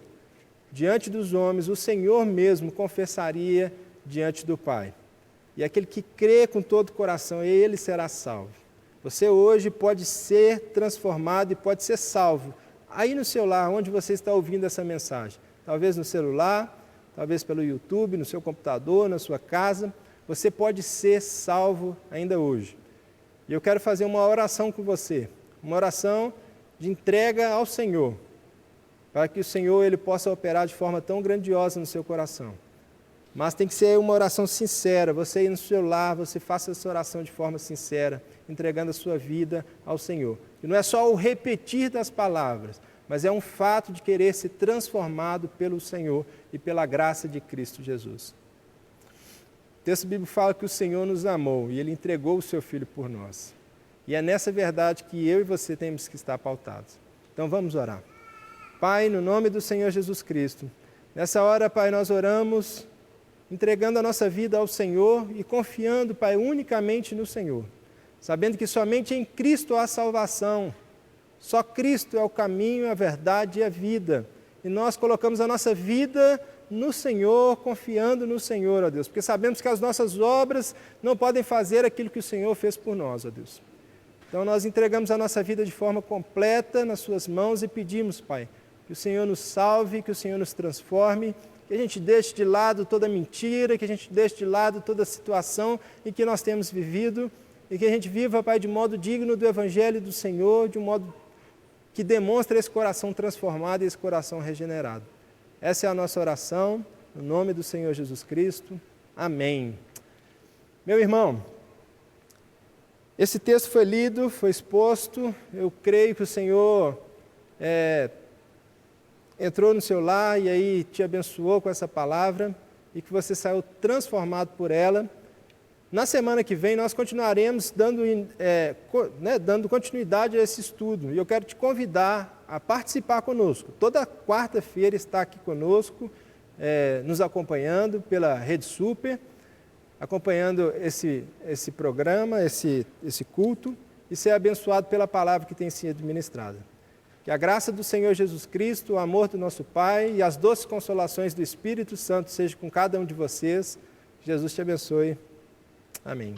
diante dos homens, o Senhor mesmo confessaria diante do Pai. E aquele que crê com todo o coração, ele será salvo. Você hoje pode ser transformado e pode ser salvo. Aí no seu lar, onde você está ouvindo essa mensagem. Talvez no celular, talvez pelo YouTube, no seu computador, na sua casa. Você pode ser salvo ainda hoje. E eu quero fazer uma oração com você. Uma oração de entrega ao Senhor, para que o Senhor ele possa operar de forma tão grandiosa no seu coração. Mas tem que ser uma oração sincera. Você aí no seu lar, você faça essa oração de forma sincera, entregando a sua vida ao Senhor. E não é só o repetir das palavras, mas é um fato de querer ser transformado pelo Senhor e pela graça de Cristo Jesus. O texto bíblico fala que o Senhor nos amou e Ele entregou o Seu Filho por nós. E é nessa verdade que eu e você temos que estar pautados. Então vamos orar. Pai, no nome do Senhor Jesus Cristo, nessa hora, Pai, nós oramos, entregando a nossa vida ao Senhor e confiando, Pai, unicamente no Senhor, sabendo que somente em Cristo há salvação, só Cristo é o caminho, a verdade e a vida, e nós colocamos a nossa vida no Senhor, confiando no Senhor, ó Deus, porque sabemos que as nossas obras não podem fazer aquilo que o Senhor fez por nós, ó Deus. Então nós entregamos a nossa vida de forma completa nas Suas mãos e pedimos, Pai, que o Senhor nos salve, que o Senhor nos transforme, que a gente deixe de lado toda mentira, que a gente deixe de lado toda situação em que nós temos vivido e que a gente viva, Pai, de modo digno do Evangelho do Senhor, de um modo que demonstre esse coração transformado e esse coração regenerado. Essa é a nossa oração, no nome do Senhor Jesus Cristo. Amém. Meu irmão, esse texto foi lido, foi exposto, eu creio que o Senhor entrou no seu lar e aí te abençoou com essa palavra e que você saiu transformado por ela. Na semana que vem nós continuaremos dando continuidade a esse estudo e eu quero te convidar a participar conosco. Toda quarta-feira está aqui conosco, nos acompanhando pela Rede Super, acompanhando esse programa, esse culto e ser abençoado pela palavra que tem sido ministrada. Que a graça do Senhor Jesus Cristo, o amor do nosso Pai e as doces consolações do Espírito Santo sejam com cada um de vocês. Jesus te abençoe. Amém.